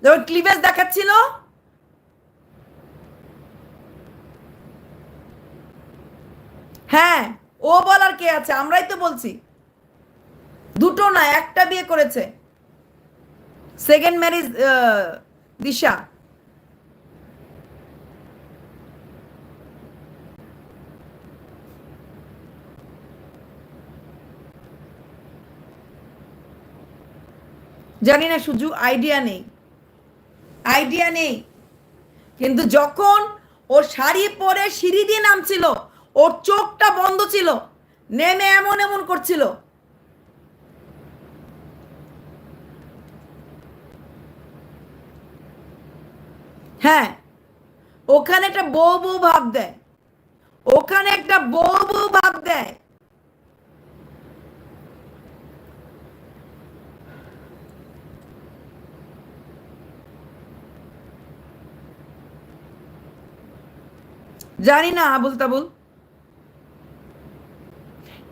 যখন ক্লিভেজ দেখাচ্ছিল, হ্যাঁ ও বলার কে আছে, আমরাই তো বলছি। দুটো না, একটা বিয়ে করেছে, সেকেন্ড ম্যারেজ দিশা। জানি না, সুজু আইডিয়া নেই, আইডিয়া নেই। কিন্তু যখন ও শাড়ি পরে সিঁড়ি দিয়ে নামছিল, ওর চোখটা বন্ধ ছিল, নেমে এমন এমন করছিল। হ্যাঁ, ওখানে একটা বউ বউ ভাব দেয়, ওখানে একটা বউ বউ ভাব দেয়। জানি না, আবুল তাবুল।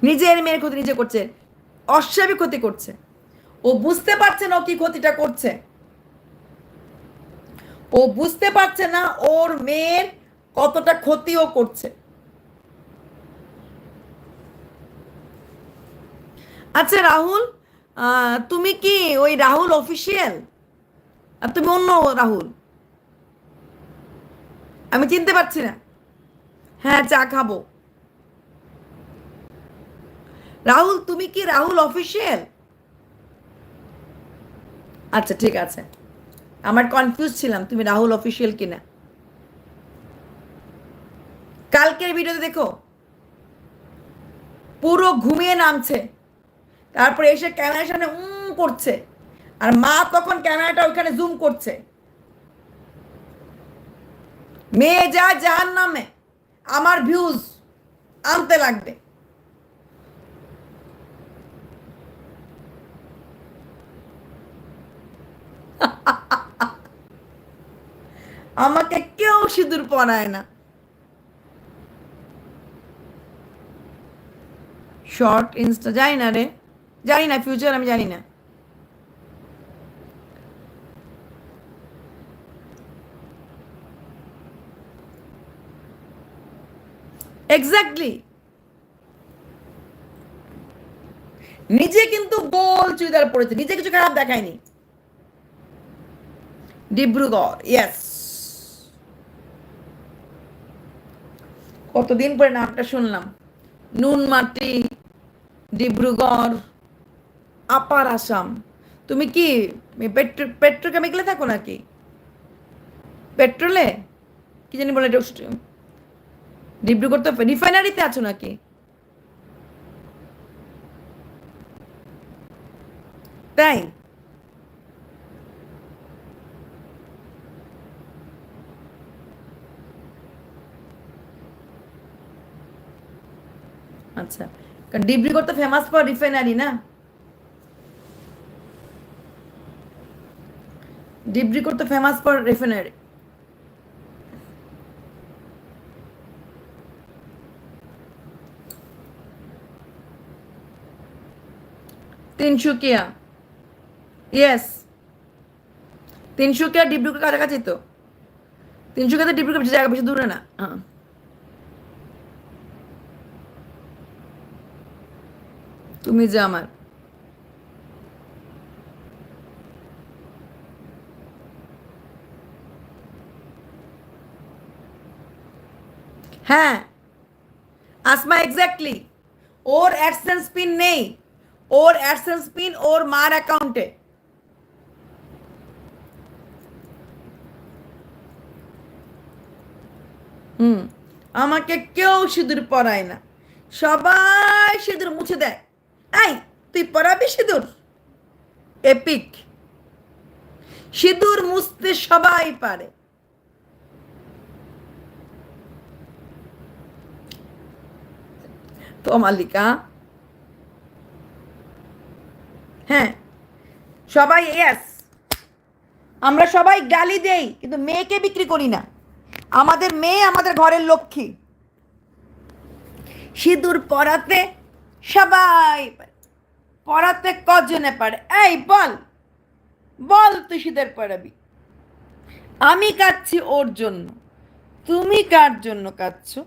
নিজের মেয়ের ক্ষতি নিজে করছে, অস্বাভাবিক ক্ষতি করছে। ও বুঝতে পারছে না ও কি ক্ষতিটা করছে, ও বুঝতে পারছে না ওর মেয়ের কতটা ক্ষতি ও করছে। আচ্ছা রাহুল, তুমি কি ওই রাহুল অফিসিয়াল, আর তুমি অন্য রাহুল? আমি চিনতে পারছি না। হ্যাঁ, চা খাবো। রাহুল, তুমি কি রাহুল অফিসিয়াল? আচ্ছা ঠিক আছে, আমার কনফিউজ ছিলাম তুমি রাহুল অফিসিয়াল কিনা। কালকের ভিডিওতে দেখো, পুরো ঘুমিয়ে নামছে, তারপরে এসে ক্যামেরার সামনে করছে, আর মা তখন ক্যামেরাটা ওইখানে জুম করছে। মেয়ে যায় জাহান নামে, আমার ভিউজ আনতে লাগবে। আমাকে কেউ সিঁদুর পরায় না। শর্ট ইনস্টা জানি না রে, জানি না, ফিউচার আমি জানি না। এক্স্যাক্টলি, নিজে কিন্তু গোল চুড়িদার পরেছে, নিজে কিছু খারাপ দেখায়নি। ডিব্রুগড়, ইয়েস। কতদিন পরে নামটা শুনলাম। নুনমাটি, ডিব্রুগড়, আপার আসাম। তুমি কি পেট্রোকেমিক্যালে থাকো নাকি? পেট্রোলে কি জানি বলে, ডিব্রুগড় তো রিফাইনারিতে আছো নাকি? তাই? আচ্ছা, কারণ ডিব্রুগড় তো ফেমাস ফর রিফাইনারি না? ডিব্রুগড় তো famous for refinery. Tinsukia, yes. Tinsukia Dibrugarh কাছাকাছি তো। তিনসুকিয়াতে ডিব্রুগড় বেশি জায়গা, বেশি দূরে না। হ্যাঁ, তুমি যে আমার। হ্যাঁ আসমা, এক্স্যাক্টলি। ওর অ্যাডসেন্স পিন নেই, ওর অ্যাডসেন্স পিন ওর মার অ্যাকাউন্টে। হুম, আমাকে কেউ সিঁদুর পরায় না, সবাই সিঁদুর মুছে দেয়। এই, তুই পরাবি সিঁদুর? এপিক, সিঁদুর মুছতে সবাই পারে। তো মালিকা, হ্যাঁ সবাই, ইয়েস। আমরা সবাই গালি দেই, কিন্তু মেয়েকে বিক্রি করি না। আমাদের মেয়ে আমাদের ঘরের লক্ষ্মী। সিঁদুর পরাতে সবাই পারে, পরাতে কজনে পারে? এই বল, বল তুই সিঁদুর পরাবি? আমি কাঁদছি ওর জন্য, তুমি কার জন্য কাঁদছো?